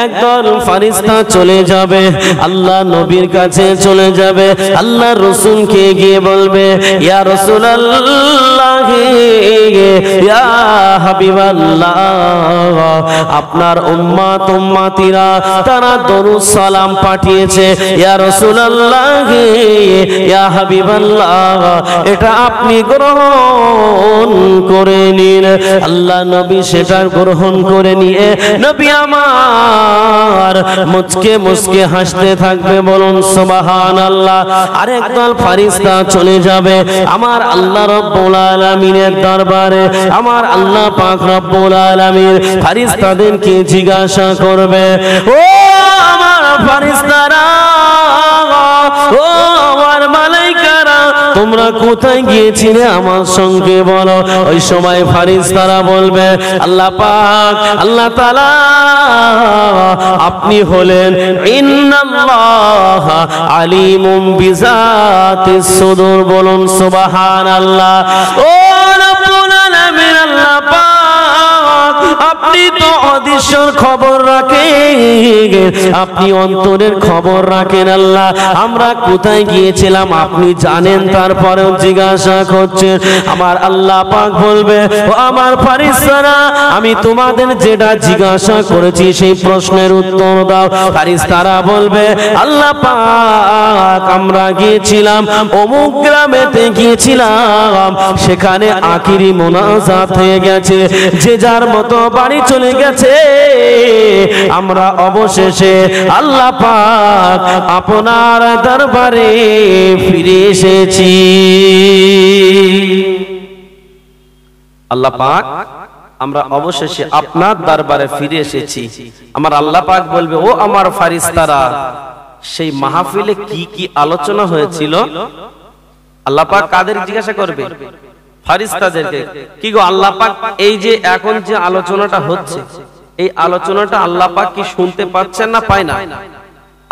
একদল ফেরেশতা চলে যাবে, আল্লাহ নবীর কাছে চলে যাবে, আল্লাহ রাসূলকে গিয়ে বলবে ইয়া রাসূলুল্লাহ ইয়া হাবিবাল্লাহ, আপনার উম্মত উম্মতিরা তারা দরুদ সালাম পাঠিয়েছে, ইয়া রাসূলুল্লাহ ইয়া হাবিবাল্লাহ, এটা আপনি গ্রহণ করে নিন। আল্লাহ নবী সেটা গ্রহণ করে নিয়ে নবী আমার মুচকে মুচকে হাসতে থাকবে, বলুন সুবহানাল্লাহ। আরেক দল ফেরেশতা চলে যাবে আমার আল্লাহ রাব্বুল আলামিনের দরবারে, আমার আল্লাহ পাক রব্বুল আলামিন ফেরেশতাদেরকে জিজ্ঞাসা করবে, ও আমার ফেরেশতারা, ও আমার মালাইকারা, তোমরা কোথায় গিয়েছিলে আমার সঙ্গে বলো। ওই সময় ফেরেশতারা বলবে আল্লাহ পাক, আল্লাহ তাআলা আপনি হলেন ইন্নাল্লাহ আলিমুম বিজাতিস সুদূর, বলুন সুবহানাল্লাহ। ও রব্বুল আলামিন আল্লাহ পাক, আপনি তো অদৃশ্যর খবর রাখেন, আপনি অন্তরের খবর রাখেন আল্লাহ। আমরা কোথায় গিয়েছিলাম আপনি জানেন, তারপরেও জিজ্ঞাসা করছেন। আমার আল্লাহ পাক বলবে ও আমার ফেরেশতারা, আমি তোমাদের যেটা জিজ্ঞাসা করেছি সেই প্রশ্নের উত্তর দাও। ফেরেশতারা বলবে আল্লাহ পাক, আমরা গিয়েছিলাম অমুক গ্রামেতে গিয়েছিলাম, সেখানে আখিরি মোনাজাত হয়ে গেছে, যে যার মতো বাড়ি চলে গেছে, আমরা অবশেষে আল্লাহ পাক আপনার দরবারে ফিরে এসেছি। আল্লাহ পাক, আমরা অবশেষে আপনার দরবারে ফিরে এসেছি। আমার আল্লাহ পাক বলবে ও আমার ফেরেশতারা, সেই মাহফিলে কি কি আলোচনা হয়েছিল? আল্লাহ পাক কাদের জিজ্ঞাসা করবে? ফেরেশতাদেরকে। কি গো আল্লাহ পাক, এই যে এখন যে আলোচনাটা হচ্ছে, এই আলোচনাটা আল্লাহ পাক কি শুনতে পাচ্ছেন না পায় না?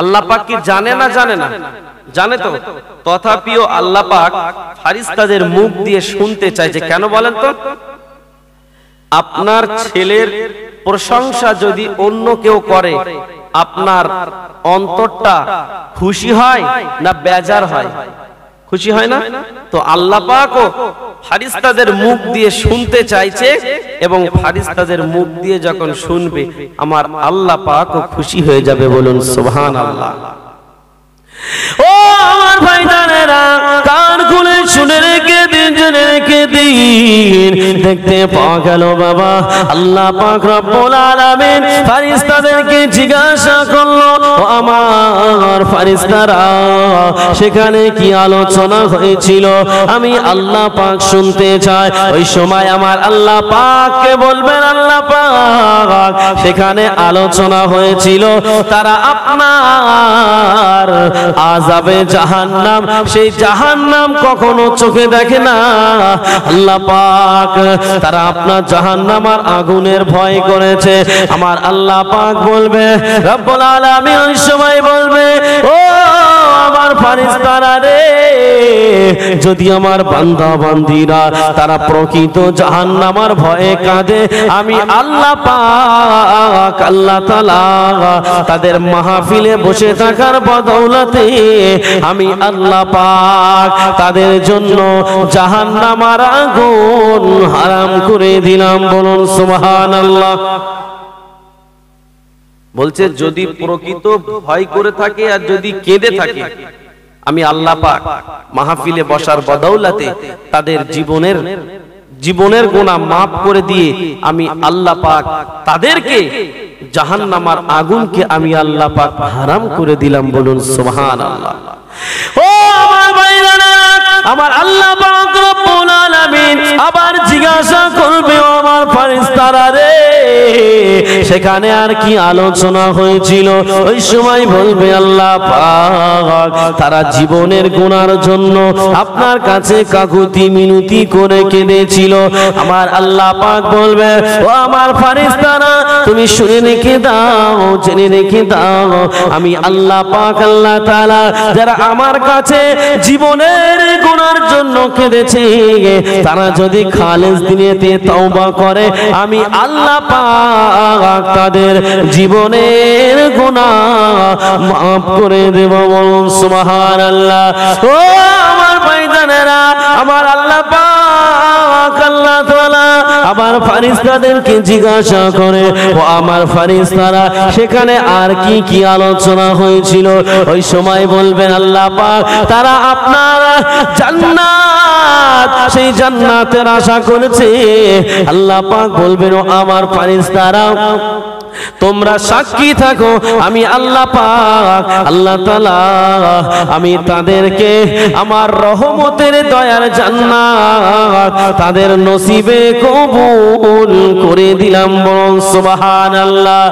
আল্লাহ পাক কি জানে না জানে না? জানে তো। তথাপিও আল্লাহ পাক ফেরেশতাদের মুখ দিয়ে শুনতে চাইছে। কেন বলেন তো? আপনার ছেলের প্রশংসা যদি অন্য কেউ করে, আপনার অন্তরটা খুশি হয় না বেজার হয়? খুশি হয় না? তো আল্লাহ পাকও ফেরেশতাদের মুখ দিয়ে শুনতে চাইছে, এবং ফেরেশতাদের মুখ দিয়ে যখন শুনবে আমার আল্লাহ পাকও খুশি হয়ে যাবে, বলুন সুবহানাল্লাহ। ও আমার ভাইজানেরা, কান খুলে শুনে রেখে দিন, জেনে রেখে দিন। দেখতে পাওয়া গেল বাবা, আল্লাহ পাক রব্বুল আলামিন ফেরেশতাদেরকে জিজ্ঞাসা করলো ও আমার ফেরেশতারা, সেখানে কি আলোচনা হয়েছিল আমি আল্লাহ পাক শুনতে চাই। ওই সময় আমার আল্লাহ পাককে বলবেন আল্লাহ পাক, সেখানে আলোচনা হয়েছিল তারা আপনার আযাবে জাহান্নাম, সেই জাহান্নাম কখনো চোখে দেখে না আল্লাহ পাক, তারা আপনার জাহান্নাম আর আগুনের ভয় করেছে। আমার আল্লাহ পাক বলবে রব্বুল আলামিন, ওই সময় বলবে ও আমার ফেরেশতারা রে, যদি আমার বান্দা বান্দীরা তারা প্রকৃত জাহান্নামের ভয়ে কাঁদে, আমি আল্লাহ পাক আল্লাহ তাআলা তাদের মাহফিলে বসে থাকার বদৌলতে আমি আল্লাহ পাক তাদের জন্য জাহান্নামের আগুন হারাম করে দিলাম, বলুন সুবহানাল্লাহ। বলছে যদি প্রকৃত ভয় করে থাকে আর যদি কেঁদে থাকে, আমি আল্লাহ পাক মাহফিলে বসার বদৌলতে তাদের জীবনের গুনাহ মাফ করে দিয়ে আমি আল্লাহ পাক তাদেরকে জাহান্নামের আগুনকে আমি আল্লাহ পাক হারাম করে দিলাম, বলুন সুবহানাল্লাহ। ও আমার ভাইরা, আমার আল্লাহ পাক রব্বুল আলামিন আবার জিজ্ঞাসা করবে ও আমার ফেরেশতারা রে, সেখানে আর কি আলোচনা হয়েছিল? ওই সময় বলবে আল্লাহ পাক তারা জীবনের গুনার জন্য আপনার কাছে কাকুতি মিনতি করে কেঁদেছিল। আমার আল্লাহ পাক বলবে ও আমার ফেরেশতারা, তুমি শুনে রেখে দাও, জেনে রেখে দাও, আমি আল্লাহ পাক আল্লাহ তাআলা যারা আমার কাছে জীবনের গুনার জন্য কেঁদেছে, তারা যদি খালেস দিনেতে তওবা করে, আমি আল্লাহ পাক পাক তাদের জীবনের গুনাহ মাফ করে দেব, বলুন সুবহানাল্লাহ। ও আমার ভাইজানেরা, আমার আল্লাহ পাক আল্লাহ তাআলা আমার ফেরেশতাদেরকে জিজ্ঞাসা করে, ও আমার ফেরেশতারা সেখানে আর কি কি আলোচনা হয়েছিল? ওই সময় বলবেন আল্লাহ পাক তারা আপনার জান্নাত, সেই জান্নাতের আশা করেছে। আল্লাহ পাক বলবেন, ও আমার ফেরেশতারা তোমরা সাক্ষী থাকো, আমি আল্লাহ পাক আল্লাহ তাআলা আমি তাদেরকে আমার রহমতের দয়ার জান্নাত তাদের নসিবে কবুল করে দিলাম, বলুন সুবহানাল্লাহ।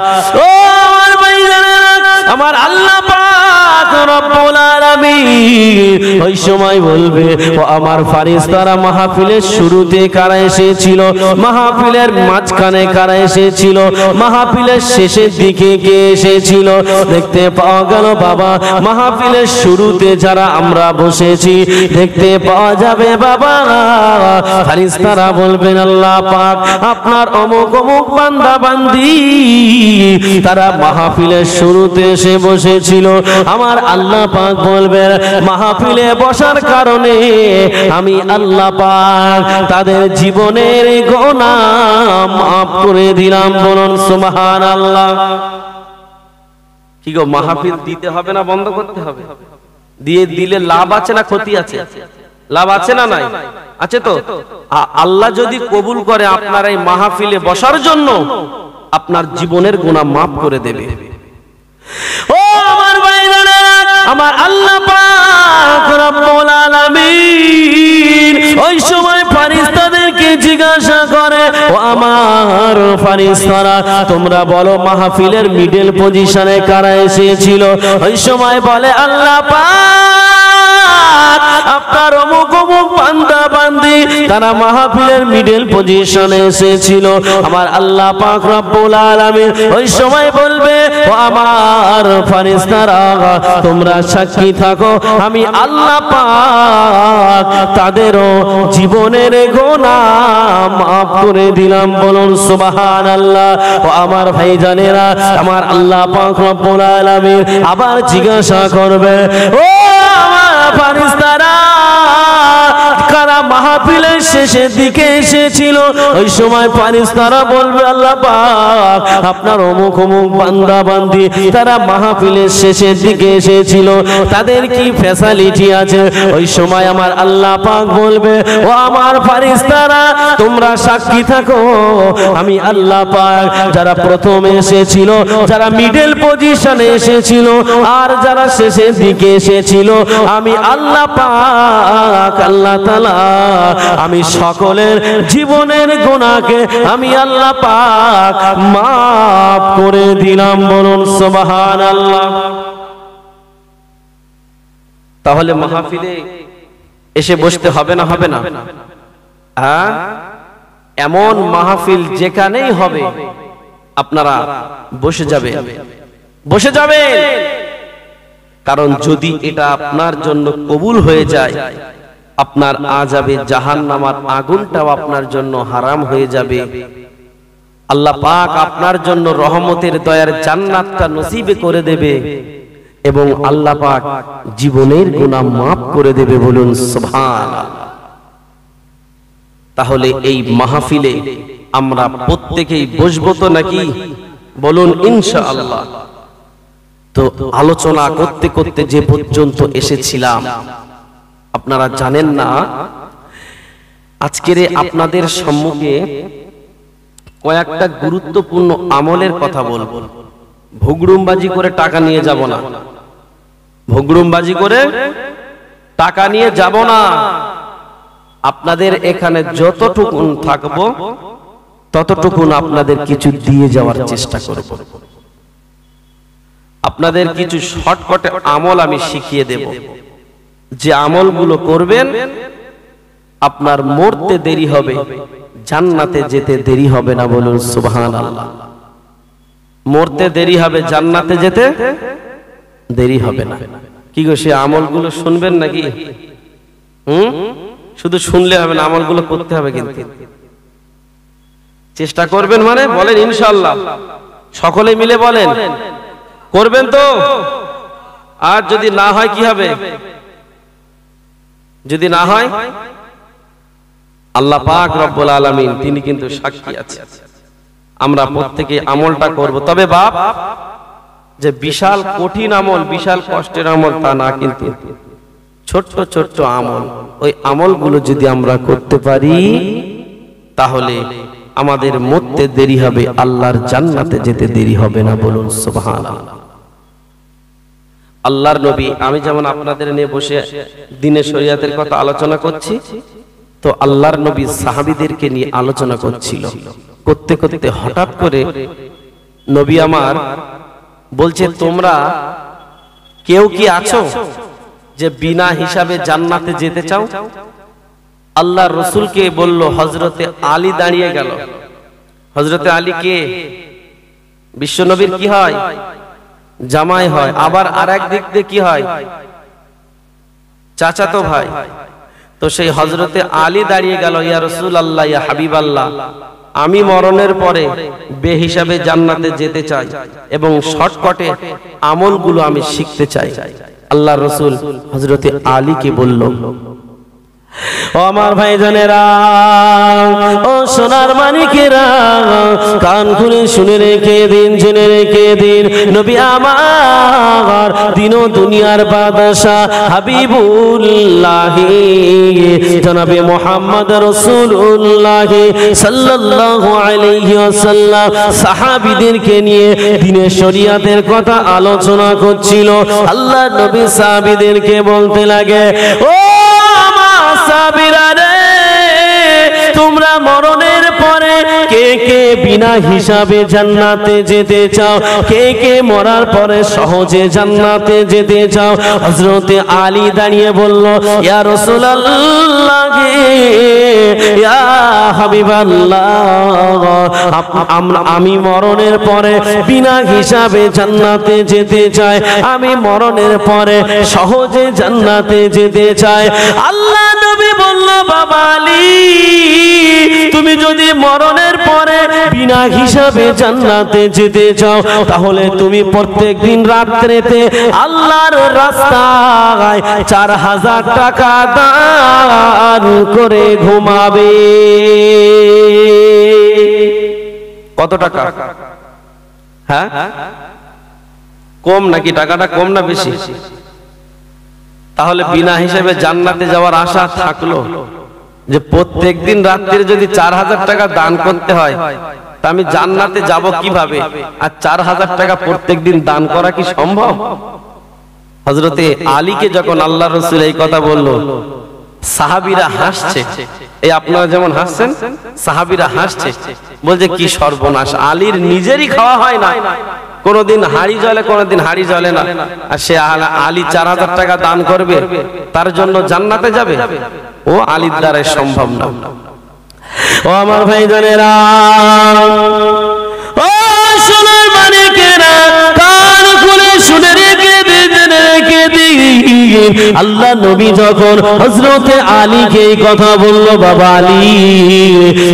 ও আমার ভাইজানেরা, আমার আল্লাহ পাক রব্বুল আলামিন ওই সময় বলবে, ও আমার ফেরেশতারা মাহফিলের শুরুতে কারা এসেছিল, মাহফিলের মাঝখানে কারা এসেছিল, মাহফিলের শেষের দিকে কে এসেছিল? দেখতে পাওয়া গেল বাবা মাহফিলের শুরুতে যারা আমরা বসেছি দেখতে পাওয়া যাবে বাবা ফেরেশতারা বলবেন আল্লাহ পাক আপনার অমুক অমুক বান্দা বান্দি তারা মাহফিলের শুরুতে এসে বসেছিল। আমার আল্লাহ পাক বলবেন মাহফিলে বসার কারণে আমি আল্লাহ পাক তাদের জীবনের গুনাহ মাফ করে দিলাম, বলুন সুবহানাল্লাহ। কি গো, মাহফিল দিতে হবে না বন্ধ করতে হবে? দিয়ে দিলে লাভ আছে না ক্ষতি আছে? লাভ আছে না নাই? আছে তো। আল্লাহ যদি কবুল করে আপনার এই মাহফিলে বসার জন্য, আপনার জীবনের গুনাহ মাফ করে দেবে। ও আমার ভাইরা, আমার আল্লাহ পাক রব্বুল আলামিন ওই সময় ফেরেশতাদেরকে জিজ্ঞাসা করে, ও আমার ফেরেশতারা তোমরা বলো মাহফিলের মিডল পজিশনে কারা এসেছিল? ওই সময় বলে আল্লাহ পাক আপনার অমুক অমুক বান্দা বান্দি তারা মাহফিলের মিডল পজিশনে এসেছিল। আমার আল্লাহ পাক রব্বুল আলামিন ওই সময় বলবে, ও আমার ফেরেশতারা তোমরা সাক্ষী থাকো, আমি আল্লাহ পাক তাদেরও জীবনের গুনাহ মাফ করে দিলাম, বলুন সুবহানাল্লাহ। ও আমার ভাইজানেরা, আমার আল্লাহ পাক রব্বুল আলামিন আবার জিজ্ঞাসা করবে, ও আমার ফেরেশতারা কারা মাহফিলের শেষের দিকে এসেছিল? ওই সময় ফেরেশতারা বলবে আল্লাহ পাক আপনার অমুক অমুক বান্দা বান্দি তারা মাহফিলের শেষের দিকে এসেছিল, তাদের কি ফ্যাসিলিটি আছে? ওই সময় আমার আল্লাহ পাক বলবে, ও আমার ফেরেশতারা তোমরা সাক্ষী থাকো, আমি আল্লাহ পাক যারা প্রথমে এসেছিল, যারা মিডল পজিশনে এসেছিল আর যারা শেষের দিকে এসেছিল, আমি আল্লাহ পাক আল্লাহ তাআলা আমি সকলের জীবনের গুনাহকে আমি আল্লাহ পাক মাফ করে দিলাম, বলুন সুবহানাল্লাহ। তাহলে মাহফিলে এসে বসতে হবে না, হবে না? হ্যাঁ, এমন মাহফিল যেখানেই হবে আপনারা বসে যাবে, বসে যাবে। কারণ যদি এটা আপনার জন্য কবুল হয়ে যায়, আপনার আযাবে জাহান্নামের আগুনটাও আপনার জন্য হারাম হয়ে যাবে। আল্লাহ পাক আপনার জন্য রহমতের দয়ার জান্নাতটা নসিবে করে দেবে এবং আল্লাহ পাক জীবনের গুনাহ মাফ করে দেবে, বলুন সুবহানাল্লাহ। তাহলে এই মাহফিলে আমরা প্রত্যেকেই বসবো তো নাকি? বলুন ইনশাআল্লাহ। তো আলোচনা করতে করতে যে পর্যন্ত এসেছিলাম, আপনারা জানেন না আজকের আপনাদের সম্মুখে কয়েকটা গুরুত্বপূর্ণ আমলের কথা বলবো। ভুগড়ুমবাজি করে টাকা নিয়ে যাব না, ভুগড়ুমবাজি করে টাকা নিয়ে যাব না। আপনাদের এখানে যতটুকুন থাকবো ততটুকুন আপনাদের কিছু দিয়ে যাওয়ার চেষ্টা করব। আপনাদের কিছু শর্টকাটে আমল আমি শিখিয়ে দেব, যে আমলগুলো করবেন আপনার মরতে দেরি হবে, জান্নাতে যেতে দেরি হবে না, বলুন সুবহানাল্লাহ। মরতে দেরি হবে, জান্নাতে যেতে দেরি হবে না। কি গো, সে আমলগুলো শুনবেন নাকি? শুধু শুনলে হবে না, আমলগুলো করতে হবে। কিন্তু চেষ্টা করবেন মানে বলেন ইনশাআল্লাহ। সকলে মিলে বলেন, করবেন তো? আর যদি না হয় কি হবে? যদি না হয়, আল্লাহ পাক রব্বুল আলামিন তিনি কিন্তু সাক্ষী আছে, আমরা প্রত্যেকে আমলটা করব। তবে বাপ, যে বিশাল কঠিন আমল, বিশাল কষ্টের আমল তা না, কিন্তু ছোট্ট ছোট্ট আমল, ওই আমলগুলো যদি আমরা করতে পারি তাহলে আমাদের মরতে দেরি হবে, আল্লাহর জান্নাতে যেতে দেরি হবে না। বলুন সুবহানাল্লাহ। আল্লাহর নবী, আমি যেমন আপনাদের নিয়ে বসে দ্বীনে শরিয়াতের কথা আলোচনা করছি, তো আল্লাহর নবী সাহাবীদেরকে নিয়ে আলোচনা করছিল। করতে করতে হঠাৎ করে নবী আমার বলছে, তোমরা কেউ কি আছো যে বিনা হিসাবে জান্নাতে যেতে চাও? আল্লাহ রসুলকে বলল, হযরতে আলী দাঁড়িয়ে গেল। হযরতে আলী কে? বিশ্ব নবীর কি হয়? জামাই হয়। আবার আরেক দিক দিয়ে কি হয়? চাচাতো ভাই। তো সেই হযরতে আলী দাঁড়িয়ে গেল, ইয়া রাসূলুল্লাহ, ইয়া হাবিবাল্লাহ, আমি মরণের পরে বেহিসাবে জান্নাতে যেতে চাই এবং শর্টকাটে আমলগুলো আমি শিখতে চাই। আল্লাহ রসুল হযরতে আলীকে বলল, ও আমার ভাইজানেরা, ও সোনার মানিকেরা, কান খুলে শুনে রেখে দিন, জেনে রেখে দিন, নবী আমার দিন ও দুনিয়ার বাদশা হাবিবুল্লাহ জনাবে মুহাম্মদ রাসূলুল্লাহ সাল্লাল্লাহু আলাইহি ওয়াসাল্লাম সাহাবীদেরকে নিয়ে দ্বীনের শরিয়াতের কথা আলোচনা করছিল। আল্লাহ নবী সাহাবীদেরকে বলতে লাগে, ও সাহাবীরা রে, তোমরা মরণের পরে কে কে বিনা হিসাবে জান্নাতে যেতে চাও? কে কে মরার পরে সহজে জান্নাতে যেতে চাও? হযরতে আলী দাঁড়িয়ে বলল, ইয়া রাসূলুল্লাহ, ইয়া হাবিবাল্লাহ, আমি মরণের পরে বিনা হিসাবে জান্নাতে যেতে চাই, আমি মরণের পরে সহজে জান্নাতে যেতে চাই। আল্লাহ নবী বলল, বাবা আলী, তুমি যদি মরণের পরে বিনা হিসাবে জান্নাতে যেতে চাও, তাহলে তুমি প্রত্যেকদিন রাত্রিতে আল্লাহর রাস্তায় 4000 টাকা দান করে ঘুমাবে। কত টাকা? হ্যাঁ, কম নাকি? টাকাটা কম না বেশি? তাহলে বিনা হিসাবে জান্নাতে যাওয়ার আশা থাকলো যে প্রত্যেকদিন রাত্রে যদি 4000 টাকা দান করতে হয়, তা আমি জান্নাতে যাব কিভাবে? আর 4000 টাকা প্রত্যেকদিন দান করা কি সম্ভব? হযরতে আলীকে যখন আল্লাহ রাসূল এই কথা বলল, সাহাবীরা হাসছে। এই আপনারা যেমন হাসছেন, সাহাবীরা হাসছে, বলছে কি সর্বনাশ, আলীর নিজেরই খাওয়া হয় না, কোনদিন হাড়ি জ্বলে, কোনদিন হাড়ি জ্বলে না, আর সে আলী 4000 টাকা দান করবে, তার জন্য জান্নাতে যাবে? ও আলীর দ্বারা সম্ভব না। ও আমার ভাইজানেরা, ও সোনার মানিকেরা, কান খুলে শুনে রেখে দিন, রেখে দিন। আল্লাহ নবী যখন হযরতে আলীকে এই কথা বলল, বাবা আলী,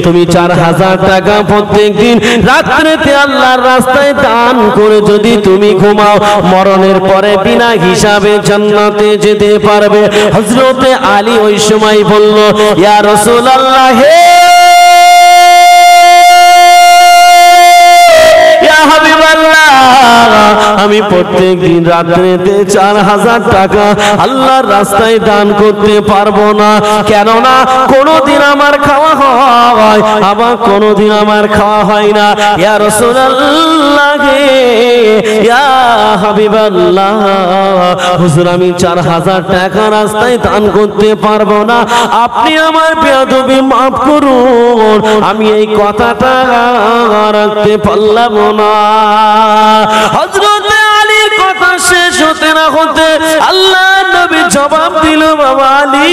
তুমি 4000 টাকা প্রত্যেকদিন রাত্রিতে আল্লাহর রাস্তায় দান করে যদি তুমি ঘুমাও, মরণের পরে বিনা হিসাবে জান্নাতে যেতে পারবে। হযরতে আলী ওই সময় বলল, ইয়া রাসূলুল্লাহ, হে আমি প্রত্যেক দিন রাত্রিতে 4000 টাকা আল্লাহর রাস্তায় দান করতে পারবো না, কেননা কোনদিন আমার খাওয়া হয়, আবার কোনদিন আমার খাওয়া হয় না। ইয়া রাসূলুল্লাহ, ইয়া হাবিবাল্লাহ, হুজুর আমি 4000 টাকা রাস্তায় দান করতে পারবো না, আপনি আমার বেয়াদবি মাফ করুন, আমি এই কথাটা রাখতে পারলাম না। হযরতে আলীর কথা শেষ হতে না হতে আল্লাহ নবী জবাব দিল, বাবা আলী,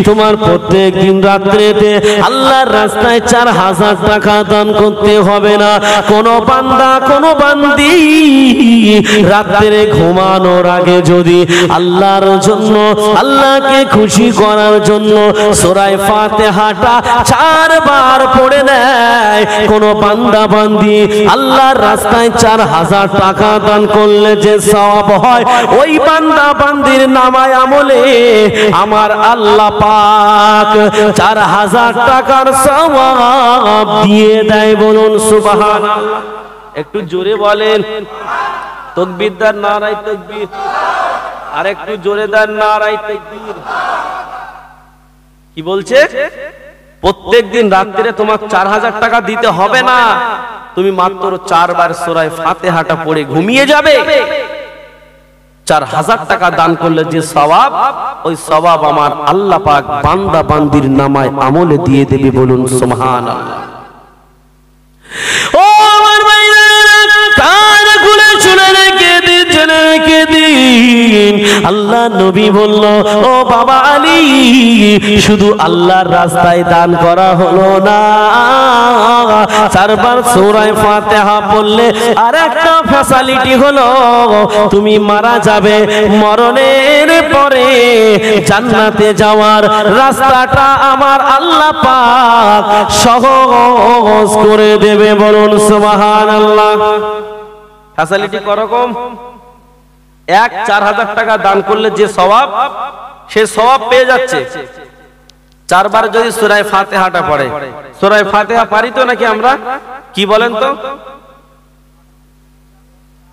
তোমার প্রত্যেক দিন রাত্রিতে আল্লাহর রাস্তায় 4000 টাকা দান করতে হবে না। কোন বান্দা, কোন বান্দি রাত্রে ঘুমানোর আগে যদি আল্লাহর জন্য, আল্লাহকে খুশি করার জন্য সূরা ফাতিহাটা 4 বার পড়ে নেয়, কোন বান্দা বান্দি আল্লাহর রাস্তায় 4000 টাকা দান করলে যে সওয়াব হয়, ওই বান্দা বান্দির নামায় আমলে আমার আল্লাহ পাক 4000 টাকার সওয়াব দিয়ে দেয়। বলুন সুবহানাল্লাহ। একটু জোরে বলেন তাকবীর দান, নারায়ে তাকবীর। আর একটু জোরে দেন, নারায়ে তাকবীর। কি বলছে? প্রত্যেকদিন রাত্রে তোমার 4000 টাকা দিতে হবে না, তুমি মাত্র 4 বার সূরা ফাতিহাটা পড়ে ঘুমিয়ে যাবে। 4000 টাকা দান করলে যে সওয়াব, ওই সওয়াব আমার আল্লাহ পাক বান্দা বান্দির নামায় আমলে দিয়ে দেবে। বলুন সুবহানাল্লাহ। ও আমার ভাইরা, কান খুলে শুনে রেখে দিন, শুনে রেখে দিন। আল্লাহ নবী বলল, ও বাবা আলী, শুধু আল্লাহর রাস্তায় দান করা হলো না, 4 বার সূরা ফাতিহা পড়লে আর একটা ফ্যাসিলিটি হলো, তুমি মারা যাবে, মরণের পরে জান্নাতে যাওয়ার রাস্তাটা আমার আল্লাহ পাক সহজ করে দেবে। বলুন সুবহানাল্লাহ। ফ্যাসিলিটি করকম? 4000 টাকা দান করলে যে সওয়াব, সে সওয়াব পেয়ে যাচ্ছে। 4 বার যদি সূরা ফাতিহাটা পড়ে। সূরা ফাতিহা পারি তো নাকি আমরা? কি বলেন তো?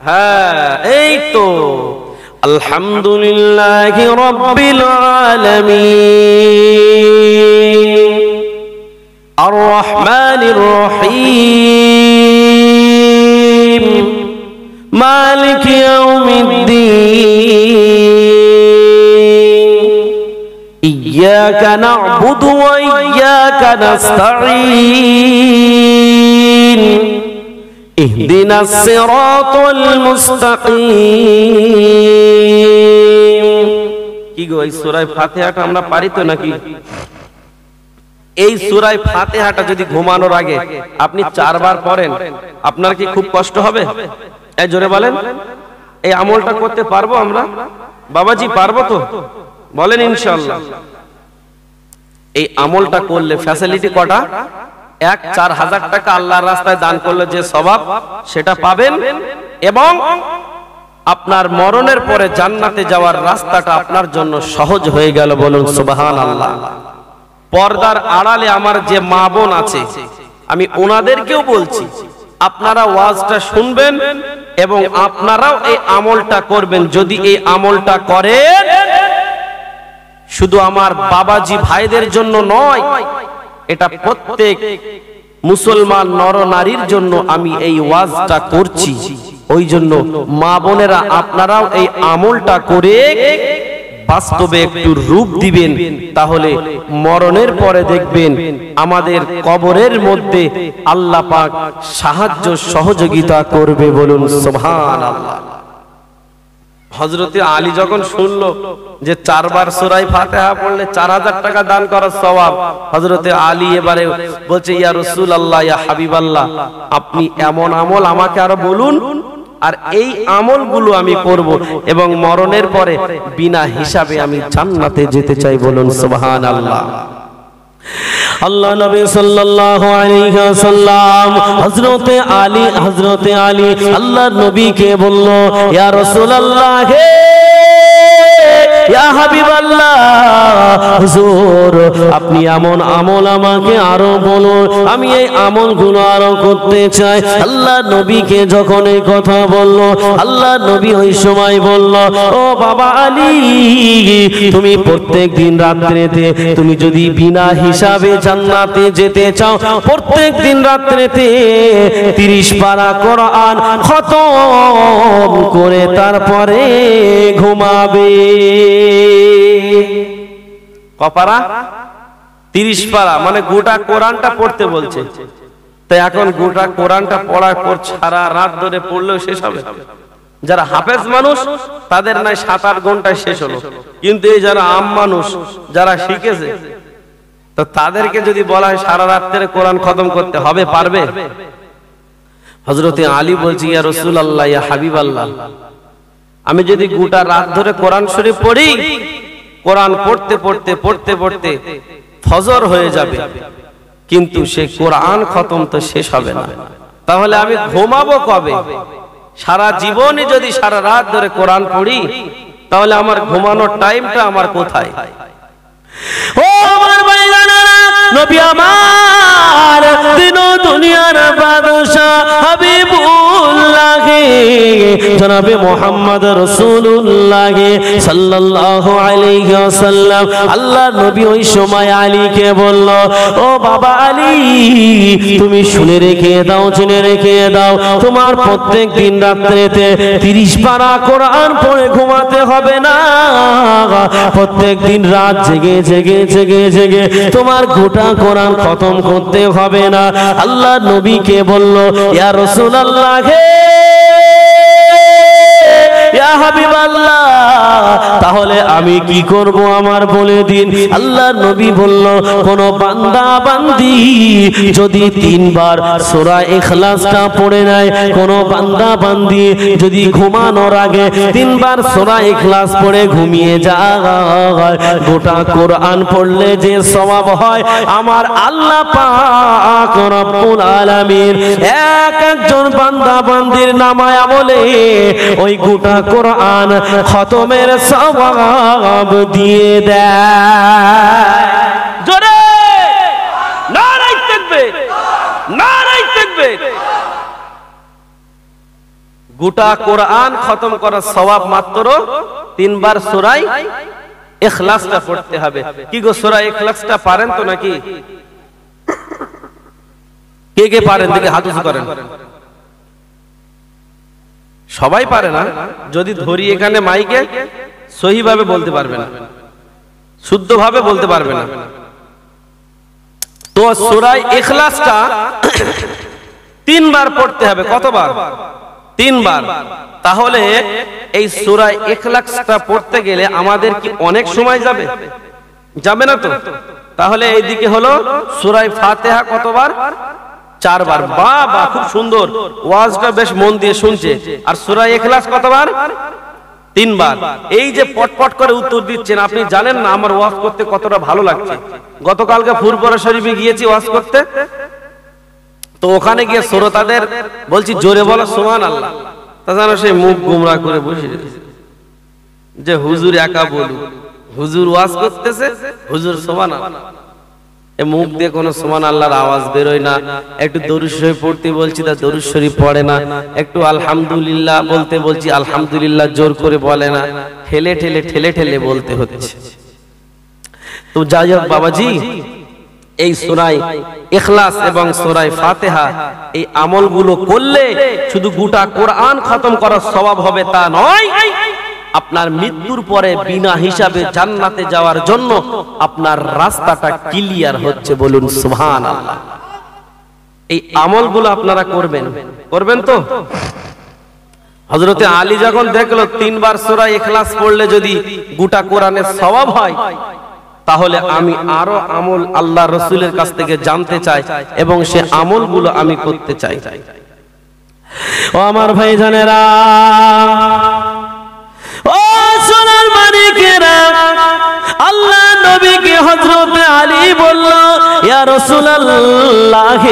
হ্যাঁ, এই তো। আলহামদুলিল্লাহি রাব্বিল আলামিন আর রহমানির রহিম মালিক ইয়াউমিদ্দিন ইয়্যাকা না'বুদু ওয়া ইয়্যাকা নাস্তাঈন ইহদিনাস সিরাতাল মুস্তাকিম। কি গো, এই সূরা ফাতিহাটা আমরা পারি তো নাকি? এই সূরা ফাতিহাটা যদি ঘুমানোর আগে আপনি 4 বার পড়েন, আপনার কি খুব কষ্ট হবে? এই জোরে বলেন। এই আমলটা করতে পারবো আমরা? বাবাজি পারবো তো? বলেন ইনশাআল্লাহ। এই আমলটা করলে ফ্যাসিলিটি কটা? 4000 টাকা আল্লাহর রাস্তায় দান করলে যে সওয়াব, সেটা পাবেন, এবং আপনার মরণের পরে জান্নাতে যাওয়ার রাস্তাটা আপনার জন্য সহজ হয়ে গেল। বলুন সুবহানাল্লাহ। পর্দার আড়ালে আমার যে মা বোন আছে, আমি ওনাদেরকেও বলছি, আপনারা ওয়াজটা শুনবেন এবং আপনারাও এই আমলটা করবেন। যদি এই আমলটা করেন, শুধু আমার বাবাজি ভাইদের জন্য নয়, এটা প্রত্যেক মুসলমান নর নারীর জন্য আমি এই ওয়াজটা করছি। ওই জন্য মা বোনেরা আপনারাও এই আমলটা করে বাস্তবে একটু রূপ দিবেন, তাহলে মরণের পরে দেখবেন আমাদের কবরের মধ্যে আল্লাহ পাক সাহায্য সহযোগিতা করবে। বলুন সুবহানাল্লাহ। হযরতে আলী যখন শুনলো যে 4 বার সূরা ফাতিহা পড়লে 4000 টাকা দান করার সওয়াব, হযরতে আলী এবারে বলছে, ইয়া রাসূলুল্লাহ, ইয়া হাবিবাল্লাহ, আপনি এমন আমল আমাকে আরো বলুন, আর এই আমলগুলো আমি করব এবং মরণের পরে বিনা হিসাবে আমি জান্নাতে যেতে চাই। বলুন সুবহানাল্লাহ। আল্লাহ নবী সাল্লাল্লাহু আলাইহি ওয়াসাল্লাম হযরতে আলী আল্লাহর নবীকে বলল, ইয়া রাসূলুল্লাহ, হে ইয়া হাবিবাল্লাহ, হুজুর আপনি এমন আমল আমাকে আরো বলুন, আমি এই আমলগুলো আরো করতে চাই। আল্লাহ নবীকে যখন এই কথা বলল, আল্লাহ নবী ওই সময় বলল, ও বাবা আলী, তুমি প্রত্যেক দিন রাত্রিতে তুমি যদি বিনা হিসাবে জান্নাতে যেতে চাও, প্রত্যেক দিন রাত্রিতে 30 পারা কোরআন খতম করে তারপরে ঘুমাবে। কপারা 30 পারা, মানে গোটা কোরআনটা পড়তে বলছে। তাই এখন গোটা কোরআনটা পড়ার পর সারা রাত ধরে পড়লেও শেষ হবে? যারা হাফেজ মানুষ তাদের নাই 7-8 ঘন্টায় শেষ হলো, কিন্তু এই যারা আম মানুষ, যারা শিখেছে, তো তাদেরকে যদি বলা হয় সারা রাত্রে কোরআন খতম করতে হবে, পারবে? হযরতে আলী বলছি, ইয়া রাসূলুল্লাহ, ইয়া হাবিবাল্লাহ, আমি যদি গোটা রাত ধরে কোরআন শরীফ পড়ি, কোরআন পড়তে পড়তে পড়তে পড়তে ফজর হয়ে যাবে, কিন্তু সে কোরআন খতম তো শেষ হবে না। তাহলে আমি ঘুমাবো কবে? সারা জীবনে যদি সারা রাত ধরে কোরআন পড়ি, তাহলে আমার ঘুমানোর টাইমটা আমার কোথায়? ও আমার ভাইজানেরা, নবী আমার দিন দুনিয়ার বাদশা হাবিবুল্লাহ জনাবে মুহাম্মদ রাসূলুল্লাহ সাল্লাল্লাহু আলাইহি ওয়াসাল্লাম, আল্লাহর নবী ওই সময় আলীকে বলল, ও বাবা আলী, তুমি শুনে রেখে দাও, জেনে রেখে দাও, তোমার প্রত্যেক দিন রাত্রিতে 30 পারা কোরআন পড়ে ঘুমাতে হবে না। প্রত্যেক দিন রাত জেগে জেগে জেগে জেগে তোমার গোটা কোরআন খতম করতে হবে না। আল্লাহ নবীকে বলল, ইয়া রাসূলুল্লাহ, ইয়া হাবিবাল্লাহ, তাহলে আমি কি করব আমার বলে দিন। আল্লাহ নবী বলল, কোন বান্দা বান্দি যদি 3 বার সূরা ইখলাসটা পড়ে নেয়, কোন বান্দা বান্দি যদি ঘুমানোর আগে 3 বার সূরা ইখলাস পড়ে ঘুমিয়ে যায়, গোটা কোরআন পড়লে যে সওয়াব হয় আমার আল্লাহ পাক রব্বুল আলামিন এক একজন বান্দা বান্দির নামায় আমলে ওই গোটা কোরআন খতমের সওয়াব দিয়ে দেয়। জোরে নারে তাকবীর, নারে তাকবীর। গোটা কোরআন খতম করার সওয়াব মাত্র 3 বার সূরা ইখলাসটা পড়তে হবে। কি গো, সূরা ইখলাসটা পারেন তো নাকি? কে কে পারেন দেখে হাত উঁচু করেন। সবাই পারে না। যদি ধরি এখানে মাইকে, সহিভাবে বলতে পারবে না, শুদ্ধভাবে বলতে পারবে না। তো সূরা ইখলাসটা 3 বার পড়তে হবে। কতবার? 3 বার। তাহলে এই সূরা ইখলাসটা পড়তে গেলে আমাদের কি অনেক সময় যাবে? যাবে না তো। তাহলে এইদিকে হলো সূরা ফাতিহা কতবার? 4 বার। বাবা, খুব সুন্দর, ওয়াজটা বেশ মন দিয়ে শুনছে। আর সূরা ইখলাস কতবার? 3 বার। এই যে পটপট করে উত্তর দিচ্ছেন, আপনি জানেন না আমার ওয়াজ করতে কতটা ভালো লাগছে। গতকালকে ফুরপুরা শরীফে গিয়েছি ওয়াজ করতে, তো ওখানে গিয়ে শ্রোতাদের বলছি জোরে বলো সুবহানাল্লাহ, তা জানো সেই মুখ গোমরা করে বসে যে হুজুর একা বলুক, হুজুর ওয়াজ করতেছে, হুজুর সুবহানাল্লাহ, এ মুখ দিয়ে কোনো সুবহানাল্লাহর আওয়াজ বেরোয় না। একটু দরুদ শরীফ পড়তে বলছি, তা দরুদ শরীফ পড়ে না। একটু আলহামদুলিল্লাহ বলতে বলছি, আলহামদুলিল্লাহ জোর করে বলে না, ঠেলে ঠেলে ঠেলে ঠেলে বলতে হচ্ছে। তো যাই হোক বাবাজি, এই সূরা ইখলাস এবং সূরা ফাতিহা এই আমলগুলো করলে শুধু গোটা কোরআন খতম করার সওয়াব হবে তা নয়, আপনার মৃত্যুর পরে বিনা হিসাবে জান্নাতে যাওয়ার জন্য আপনার রাস্তাটা ক্লিয়ার হচ্ছে। বলুন সুবহানাল্লাহ। এই আমলগুলো আপনারা করবেন, করবেন তো? হযরতে আলী যখন দেখলো 3 বার সূরা ইখলাস পড়লে যদি গোটা কোরআনের সওয়াব হয়, তাহলে আমি আরো আমল আল্লাহর রাসূলের কাছ থেকে জানতে চাই এবং সে আমলগুলো আমি করতে চাই। ও আমার ভাইজানেরা, ও সোনার মানিকেরা, আল্লাহ নবীকে হযরত আলী বলল, ইয়া রাসূলুল্লাহ,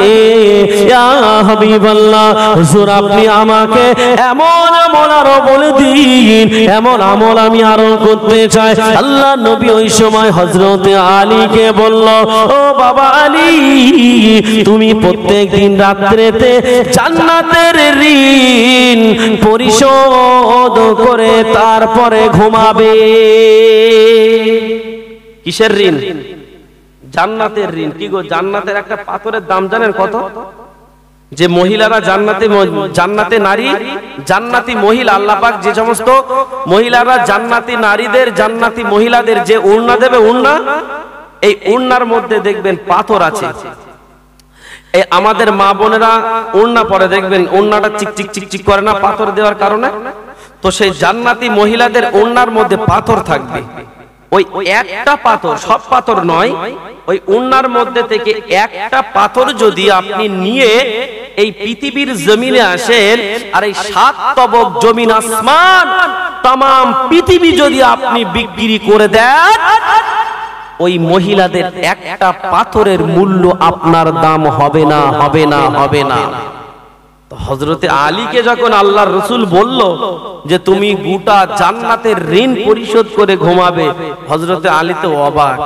ইয়া হাবিবাল্লাহ, হুজুর আপনি আমাকে এমন আমল আরো বলে দিন, এমন আমল আমি আরো করতে চাই। আল্লাহ নবী ওই সময় হযরত আলীকে বলল, ও বাবা আলী, তুমি প্রত্যেক দিন রাত্রিতে জান্নাতের ঋণ পরিশোধ করে তারপরে ঘুমাবে। কিসের ঋণ? জান্নাতের ঋণ। কি গো, জান্নাতের একটা পাথরের দাম জানেন কত? যে মহিলারা জান্নাতে নারী, জান্নাতি মহিলা, আল্লাহ পাক যে সমস্ত মহিলারা জান্নাতি নারীদের, জান্নাতি মহিলাদের যে ওড়না দেবে, ওড়না, এই ওড়নার মধ্যে দেখবেন পাথর আছে। এই আমাদের মা বোনেরা ওড়না পরে দেখবেন ওড়নাটা চিকচিক চিকচিক করে না পাথর দেওয়ার কারণে? তো সেই জান্নাতি মহিলাদের ওড়নার মধ্যে পাথর থাকবে। ওই একটা পাথর, সব পাথর নয়, ওই ওড়নার মধ্যে থেকে একটা পাথর যদি আপনি নিয়ে এই পৃথিবীর জমিনে আসেন, আর এই 7 তবক জমিন আসমান তাম পৃথিবী যদি আপনি বিক্রি করে দেন, ওই মহিলাদের একটা পাথরের মূল্য আপনার দাম হবে না, হবে না, হবে না। হযরতে আলীকে যখন আল্লাহর রাসূল বলল যে তুমি গোটা জান্নাতের ঋণ পরিশোধ করে ঘুমাবে, হযরতে আলী তো অবাক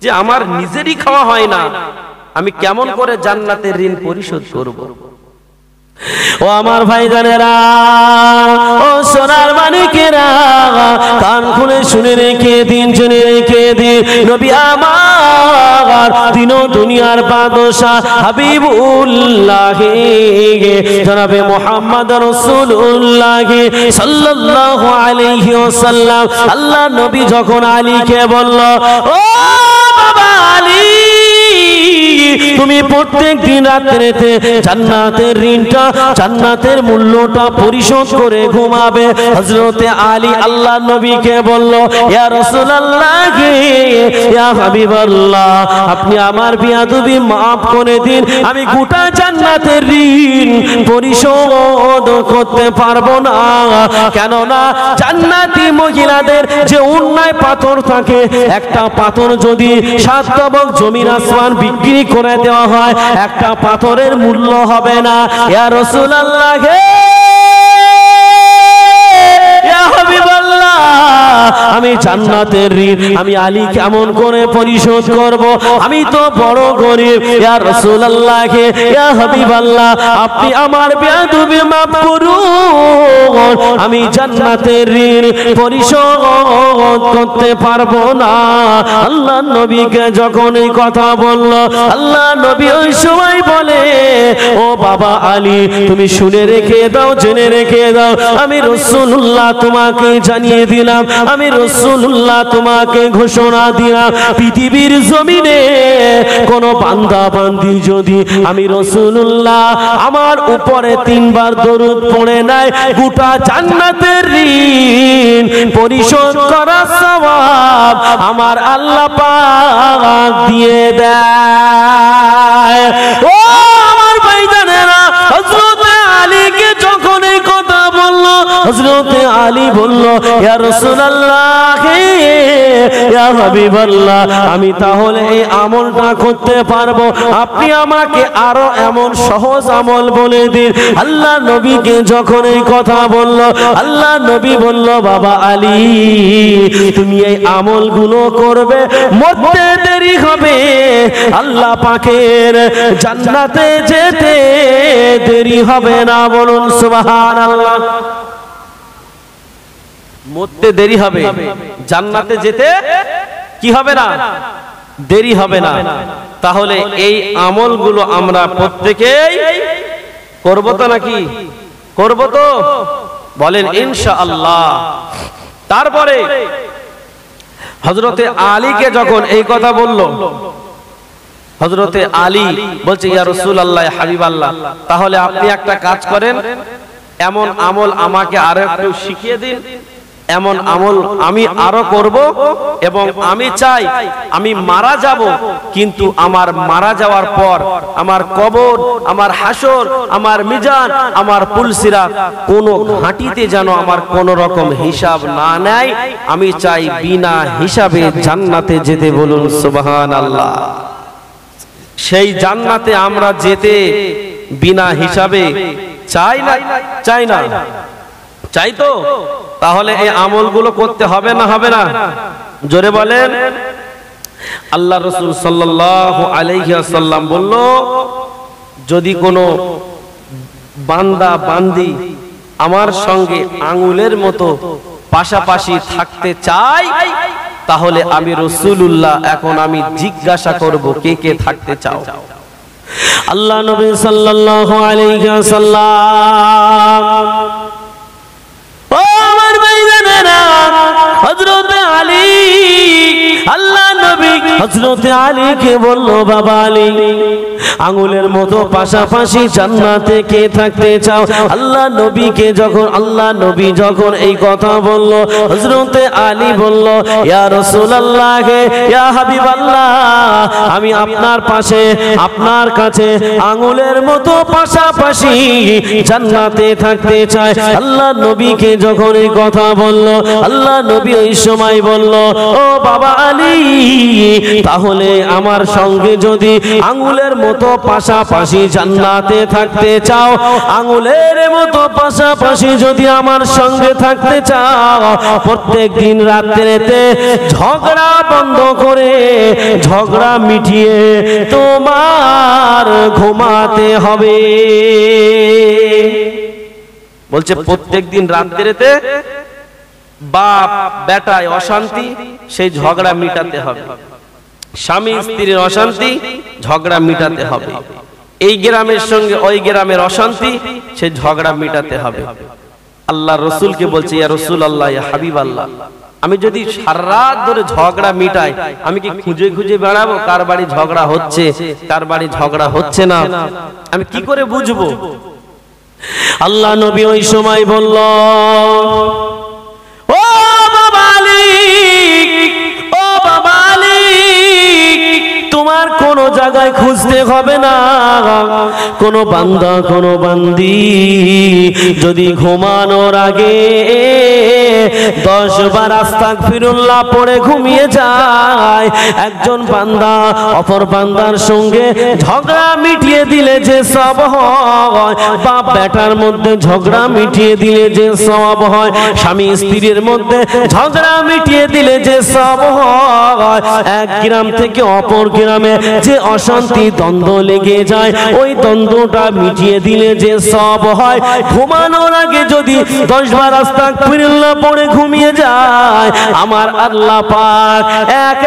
যে আমার নিজেরই খাওয়া হয় না, আমি কেমন করে জান্নাতের ঋণ পরিশোধ করব। ও আমার ভাইজানেরা, ও সোনার মানিকেরা, কান খুলে শুনে রেখে দিন, শুনে রেখে দিন। নবী আমার দিন দুনিয়ার বাদশা হাবিবুল্লাহ জনাবে মুহাম্মদ রাসূলুল্লাহ সাল্লাল্লাহু আলাইহি ওয়াসাল্লাম, আল্লাহ নবী যখন আলীকে বলল, ও বাবা আলী, তুমি প্রত্যেক দিন রাত্রিতে জান্নাতের ঋণটা, জান্নাতের মূল্যটা পরিশোধ করে ঘুমাবে। হযরতে আলী আল্লাহ নবীকে বলল, ইয়া রাসূলুল্লাহ, ইয়া হাবিবাল্লাহ, আপনি আমার বিয়াদবি maaf করে দিন, আমি গোটা জান্নাতের ঋণ পরিশোধ করতে পারবো না। কেননা জান্নাতি মহিলাদের যে অন্যায় পাথর থাকে, একটা পাথর যদি 7 তবক জমিন আসমান বিক্রি করে দেওয়া হয়, একটা পাথরের মূল্য হবে না। ইয়া রাসূলুল্লাহ, ইয়া হাবিবাল্লাহ, আমি জান্নাতের ঋণ আমি আলী কেমন করে পরিশোধ করব? আমি তো বড় গরীব। ইয়া রাসূলুল্লাহ, ইয়া হাবিবাল্লাহ, আপনি আমার বেয়াদবি maaf করুন, আমি জান্নাতের ঋণ পরিশোধ করতে পারবো না। আল্লাহ নবীকে যখন এই কথা বলল, আল্লাহ নবী ওই সময় বলে, ও বাবা আলী, তুমি শুনে রেখে দাও, জেনে রেখে দাও, আমি রাসূলুল্লাহ তোমাকে জানিয়ে দিলাম, আমি রাসূলুল্লাহ তোমাকে ঘোষণা দিলাম, পৃথিবীর জমিনে কোন বান্দা বান্দি যদি আমি রাসূলুল্লাহ আমার উপরে 3 বার দরুদ পড়ে নাই, গোটা জান্নাতের ঋণ পরিশোধ করার সওয়াব আমার আল্লাহ পাক দিয়ে দেয়। ও আমার ভাইজানেরা, হযরতে আলীকে যখন এই কথা বলল, হযরতে আলী বলল, ইয়া রাসূলুল্লাহ, ইয়া হাবিবাল্লাহ, আমি তাহলে এই আমলটা করতে পারবো, আপনি আমাকে আরো এমন সহজ আমল বলে দিন। আল্লাহ নবীকে যখন এই কথা বলল, আল্লাহ নবী বলল, বাবা আলী, তুমি এই আমলগুলো করবে, মরতে দেরি হবে, আল্লাহ পাকের জান্নাতে যেতে দেরি হবে না। বলুন সুবহানাল্লাহ। মরতে দেরি হবে, জান্নাতে যেতে কি হবে না? দেরি হবে না। তাহলে এই আমলগুলো আমরা প্রত্যেকেই করব তো নাকি? করব তো? বলেন ইনশাআল্লাহ। তারপরে হযরতে আলীকে যখন এই কথা বলল, হযরতে আলী বলছে, ইয়া রাসূলুল্লাহ, ইয়া হাবিবাল্লাহ, তাহলে আপনি একটা কাজ করেন, এমন আমল আমাকে আরো একটু শিখিয়ে দিন, এমন আমল আমি আরো করব, এবং আমি চাই আমি মারা যাব, কিন্তু আমার মারা যাওয়ার পর আমার কবর, আমার হাসর, আমার মিজান, আমার পুলসিরাত কোন ঘাটিতে যেন আমার কোন রকম হিসাব না নেয়। আমি চাই বিনা হিসাবে জান্নাতে যেতে। বলুন সুবহানাল্লাহ। সেই জান্নাতে আমরা যেতে বিনা হিসাবে চাই না? চাই না? চাই তো? তাহলে এই আমলগুলো করতে হবে না, হবে না? জোরে বলেন। আল্লাহ রাসূল সাল্লাল্লাহু আলাইহি ওয়াসাল্লাম বলল, যদি কোনো বান্দা বান্দি আমার সঙ্গে আঙ্গুলের মতো পাশাপাশি থাকতে চাই, তাহলে আমি রাসূলুল্লাহ এখন আমি জিজ্ঞাসা করব, কে কে থাকতে চাও? আল্লাহ নবী সাল্লাল্লাহু আলাইহি ওয়াসাল্লাম, ও আমার ভাইজানেরা, হযরত আলী, আল্লাহ নবী হযরত আলীকে বলল, বাবা আলী, আঙ্গুলের মতো পাশাপাশি জান্নাতে কে থাকতে চাও? আল্লাহ নবীকে যখন আল্লাহ নবী যখন এই কথা বলল, হযরতে আলী বলল, ইয়া রাসূলুল্লাহ, ইয়া হাবিবাল্লাহ, আমি আপনার পাশে আপনার কাছে আঙ্গুলের মতো পাশাপাশি জান্নাতে থাকতে চাই। আল্লাহ নবীকে যখন এই কথা বলল, আল্লাহ নবী ওই সময় বলল, ও বাবা আলী, তাহলে আমার সঙ্গে যদি আঙ্গুলের মতো পাশাপাশি জান্নাতে থাকতে চাও, আঙ্গুলের মতো পাশাপাশি যদি আমার সঙ্গে থাকতে চাও, প্রত্যেক দিন রাত্রিতে ঝগড়া বন্ধ করে ঝগড়া মিটিয়ে তোমার ঘুমাতে হবে। বলছে প্রত্যেক দিন রাত্রিতে বাপ বেটায় অশান্তি, সেই ঝগড়া মিটাতে হবে। স্বামী স্ত্রীর অশান্তি, ঝগড়া মিটাতে হবে। এই গ্রামের সঙ্গে ওই গ্রামের অশান্তি, সেই ঝগড়া মিটাতে হবে। আল্লাহ রসুলকে বলছে, ইয়া রাসূলুল্লাহ, ইয়া হাবিবাল্লাহ, আমি যদি সারা রাত ধরে ঝগড়া মিটাই, আমি কি খুঁজে খুঁজে বেড়াবো কার বাড়ি ঝগড়া হচ্ছে কার বাড়ি ঝগড়া হচ্ছে না? আমি কি করে বুঝবো? আল্লাহ নবী ওই সময় বলল, ও বাবা আলী, ও বাবা আলী, তোমার কোন জায়গায় খুঁজতে হবে না। কোন বান্দা কোন বান্দি যদি ঘুমানোর আগে 10 বার আস্তাগফিরুল্লাহ পড়ে ঘুমিয়ে যায়, একজন বান্দা অপর বান্দার সঙ্গে ঝগড়া মিটিয়ে দিলে যে সওয়াব হয়, বাপ বেটার মধ্যে ঝগড়া মিটিয়ে দিলে যে সওয়াব হয়, স্বামী স্ত্রীর মধ্যে ঝগড়া মিটিয়ে দিলে যে সওয়াব হয়, এক গ্রাম থেকে অপর গ্রামে যে অশান্তি দ্বন্দ্ব লেগে যায়, ওই দ্বন্দ্বটা মিটিয়ে দিলে যে সওয়াব হয়, ঘুমানোর আগে যদি 10 বার আস্তাগফিরুল্লাহ পড়ে ঘুমিয়ে যায়, আমার আল্লাহ পাক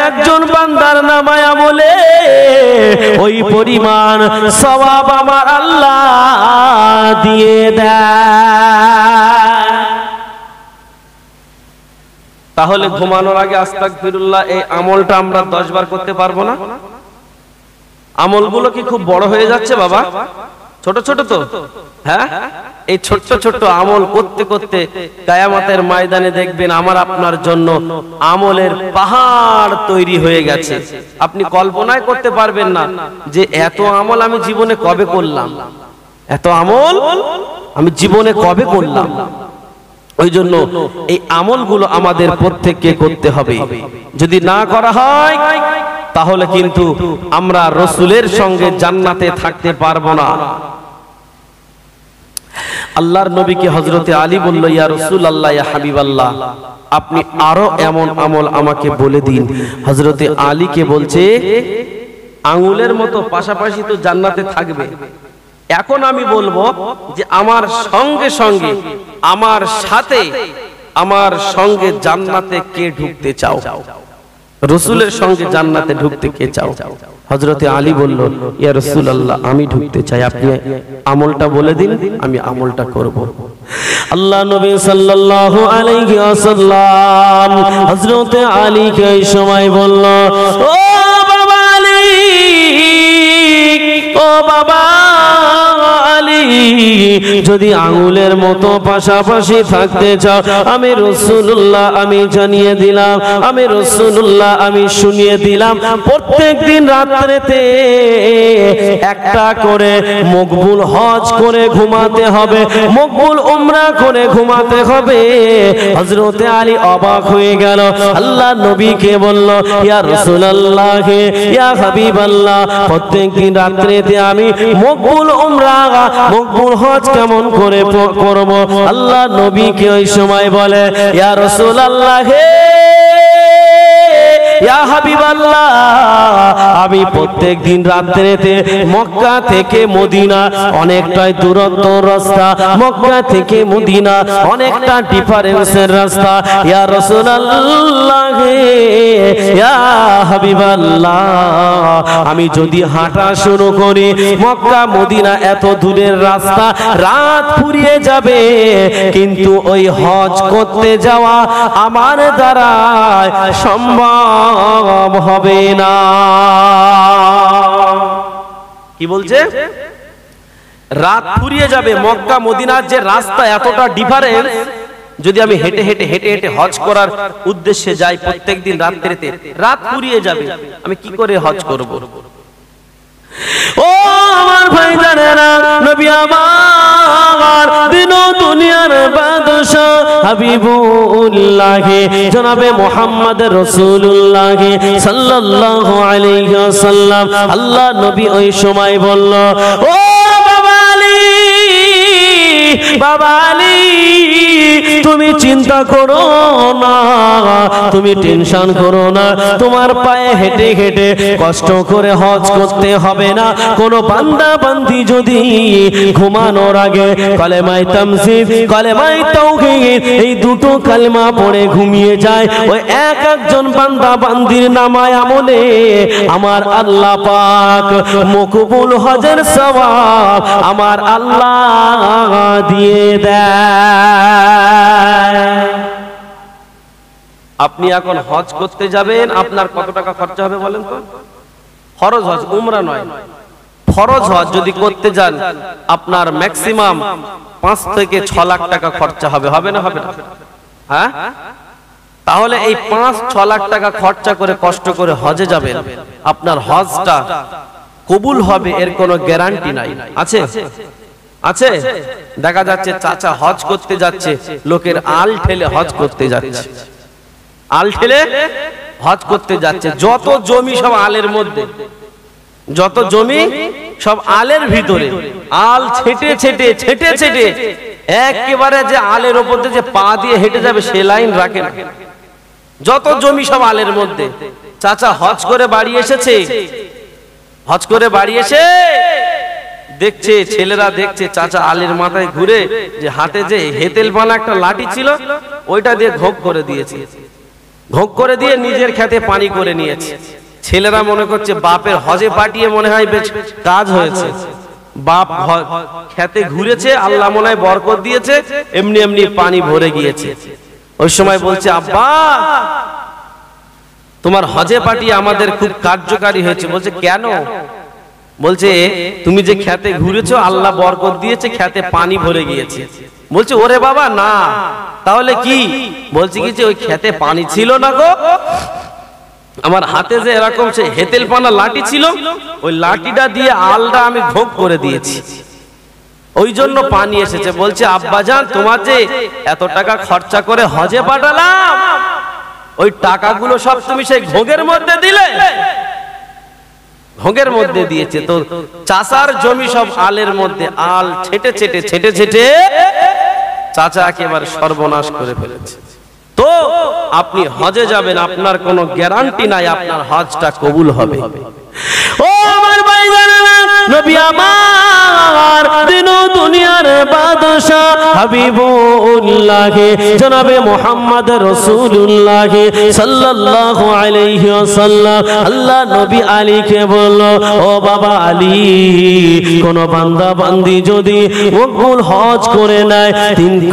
একজন বান্দার নামায় আমলে ওই পরিমাণ সওয়াব আমার আল্লাহ দিয়ে দেয়। তাহলে ঘুমানোর আগে আস্তাগফিরুল্লাহ এই আমলটা আমরা 10 বার করতে পারবো না? আমলগুলো কি খুব বড় হয়ে যাচ্ছে বাবা? ছোট ছোট তো, হ্যাঁ? এই ছোট্ট ছোট্ট আমল করতে করতে কিয়ামতের ময়দানে দেখবেন আমার আপনার জন্য আমলের পাহাড় তৈরি হয়ে গেছে। আপনি কল্পনাই করতে পারবেন না যে এত আমল আমি জীবনে কবে করলাম, এত আমল আমি জীবনে কবে করলাম। ওই জন্য এই আমলগুলো আমাদের প্রত্যেককে করতে হবে। যদি না করা হয় তাহলে কিন্তু আমরা রাসূলের সঙ্গে জান্নাতে থাকতে পারবো না। আল্লাহর নবীকে হযরতে আলী বলল, ইয়া রাসূলুল্লাহ, ইয়া হাবিবাল্লাহ, আপনি আরো এমন আমল আমাকে বলে দিন। হযরতে আলীকে বলছে, আঙ্গুলের মতো পাশাপাশি তো জান্নাতে থাকবে, এখন আমি বলবো যে আমার সঙ্গে সঙ্গে আমার সাথে আমার সঙ্গে জান্নাতে কে ঢুকতে চাও? রাসূলের সঙ্গে জান্নাতে ঢুকতে কে চাও? হযরতে আলী বলল, ইয়া রাসূলুল্লাহ, আমি ঢুকতে চাই, আপনি আমলটা বলে দিন, আমি আমলটা করব। আল্লাহ নবী সাল্লাল্লাহু আলাইহি ওয়াসাল্লাম হযরতে আলীকে এই সময় বলল, ও বাবা আলী, ও বাবা আলী, যদি আঙ্গুলের মতো পাশাপাশি থাকতে চাও, আমি রাসূলুল্লাহ আমি জানিয়ে দিলাম, আমি রাসূলুল্লাহ আমি শুনিয়ে দিলাম, প্রত্যেক দিন রাত্রিতে একটা করে মকবুল হজ করে ঘুমাতে হবে, মকবুল উমরা করে ঘুমাতে হবে। হযরতে আলী অবাক হয়ে গেল, আল্লাহ নবীকে বলল, ইয়া রাসূলুল্লাহ, ইয়া হাবিবাল্লাহ, প্রত্যেক দিন রাত্রিতে আমি মকবুল উমরা মকবুল হজ কেমন করে করব? আল্লাহ নবীকে ওই সময় বলে, ইয়া রাসূলুল্লাহ, ইয়া হাবিবাল্লাহ, আমি প্রত্যেক দিন রাত্রিতে মক্কা থেকে মদিনা অনেকটাই দূরত্ব রাস্তা, মক্কা থেকে মদিনা অনেকটা ডিফারেন্সের রাস্তা। ইয়া রাসূলুল্লাহ, ইয়া হাবিবাল্লাহ, আমি যদি হাঁটা শুরু করি, মক্কা মদিনা এত দূরের রাস্তা রাত ফুরিয়ে যাবে, কিন্তু ওই হজ করতে যাওয়া আমার দ্বারা সম্ভব হবে না। কি বলছে? রাত ফুরিয়ে যাবে। মক্কা মদিনার যে রাস্তা এতটা ডিফারেন্স, যদি আমি হেঁটে হেঁটে হেঁটে হেঁটে হজ করার উদ্দেশ্যে যাই প্রত্যেকদিন রাত্রিতে, রাত ফুরিয়ে যাবে, আমি কি করে হজ করব? ও আমার ভাইজানেরা, নবী আমার দিন ও দুনিয়ার বাদশা হাবিবুল্লাহ জনাবে মুহাম্মদ রাসূলুল্লাহ সাল্লাল্লাহু আলাইহি ওয়াসাল্লাম, আল্লাহ নবী ওই সময় বলল, ও বাবা আলী, বাবা আলী, তুমি চিন্তা করো না, তুমি টেনশন করো না, তোমার পায়ে হেঁটে হেঁটে কষ্ট করে হজ করতে হবে না। কোন বান্দা বান্দি যদি ঘুমানোর আগে কালেমায়ে তামসিদ, কালেমায়ে তাওহীদ এই দুটো কালেমা পড়ে ঘুমিয়ে যায়, ওই এক একজন বান্দা বান্দির নামায় আমলে আমার আল্লাহ পাক মকবুল হজের সওয়াব আমার আল্লাহ দিয়ে দেয়। আপনি এখন হজ করতে যাবেন, আপনার কত টাকা খরচা হবে বলেন তো? ফরজ হজ, উমরা নয়, ফরজ হজ যদি করতে যান আপনার ম্যাক্সিমাম 5 থেকে 6 লাখ টাকা খরচা হবে। হবে না? হবে না? হ্যাঁ, তাহলে এই 5-6 লাখ টাকা খরচা করে কষ্ট করে হজে যাবেন, আপনার হজটা কবুল হবে এর কোনো গ্যারান্টি নাই। আছে? আছে? দেখা যাচ্ছে চাচা হজ করতে যাচ্ছে, লোকের আল ঠেলে হজ করতে যাচ্ছে, আল ঠেলে হজ করতে যাচ্ছে। যত জমি সব আলের মধ্যে, যত জমি সব আলের ভিতরে, আল ছেটে ছেটে ছেটে ছেটে একেবারে যে আলের ওপর যে পা দিয়ে হেঁটে যাবে সে লাইন রাখে না। যত জমি সব আলের মধ্যে। চাচা হজ করে বাড়ি এসেছে, হজ করে বাড়ি এসে দেখছে, ছেলেরা দেখছে চাচা আলের মাথায় ঘুরে যে হাতে যে হেতেল বানা একটা লাঠি ছিল ওইটা দিয়ে ঘোক করে দিয়েছে, ঘোক করে দিয়ে নিজের খেতে পানি করে নিয়েছে। ছেলেরা মনে করছে বাপের হজে পাঠিয়ে মনে হয় বেশ কাজ হয়েছে, বাপ খেতে ঘুরেছে, আল্লাহ মনে হয় বরকত দিয়েছে, এমনি এমনি পানি ভরে গিয়েছে। ওই সময় বলছে, আব্বা তোমার হজে পাঠিয়ে আমাদের খুব কার্যকারী হয়েছে। বলছে কেন? বলছে তুমি যে খেতে ঘুরেছো আল্লাহ বরকত দিয়েছে, খেতে পানি ভরে গিয়েছে। বলছে ওরে বাবা না, তাহলে কি? বলছে কি যে ওই খেতে পানি ছিল না গো, আমার হাতে যে এরকম সে হেতেল পানা লাঠি ছিল, ওই লাঠিটা দিয়ে আলটা আমি ঘোক করে দিয়েছি, ওই জন্য পানি এসেছে। বলছে আব্বাজান তোমার যে এত টাকা খরচা করে হজে পাঠালাম, ওই টাকাগুলো সব তুমি সেই ঘোগের মধ্যে দিলে? ঘোগের মধ্যে দিয়েছে। তো চাচার জমি সব আলের মধ্যে, আল ছেটে ছেটে ছেটে ছেটে চাচা একেবারে সর্বনাশ করে ফেলেছে। তো আপনি হজে যাবেন, আপনার কোনো গ্যারান্টি নাই আপনার হজটা কবুল হবে। ও আমার ভাইজানেরা, নবী আমার দিন ও দুনিয়ার বাদশা হাবিবুল্লাহ জনাবে মুহাম্মদ রাসূলুল্লাহ সাল্লাল্লাহু আলাইহি ওয়াসাল্লাম, আল্লাহ নবী আলীকে বলল, ও বাবা আলী, কোন বান্দা বান্দি যদি মকবুল হজ করে নেয়,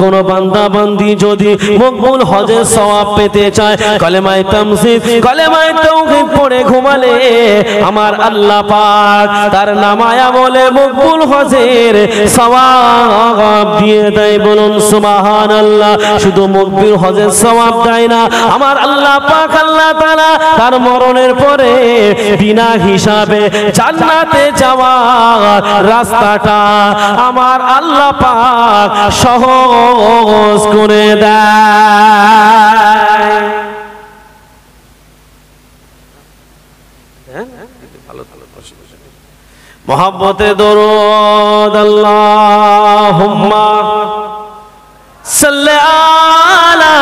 কোন বান্দা বান্দি যদি মকবুল হজের সওয়াব পেতে চায়, কালেমায়ে তামসিদ, কালেমায়ে তাওহীদ পড়ে ঘুমালে আমার আল্লাহ পাক তার নামায় আমলে মকবুল হজের সওয়াব দিয়ে দেয়। বলুন সুবহানাল্লাহ। শুধু মকবুল হজের সওয়াব দেয় না, আমার আল্লাহ পাক আল্লাহ তাআলা তার মরণের পরে বিনা হিসাবে জান্নাতে যাওয়ার রাস্তাটা আমার আল্লাহ পাক সহজ করে দেয়। মোহাব্বতে দরুদ আল্লাহুম্মা সাল্লি আলা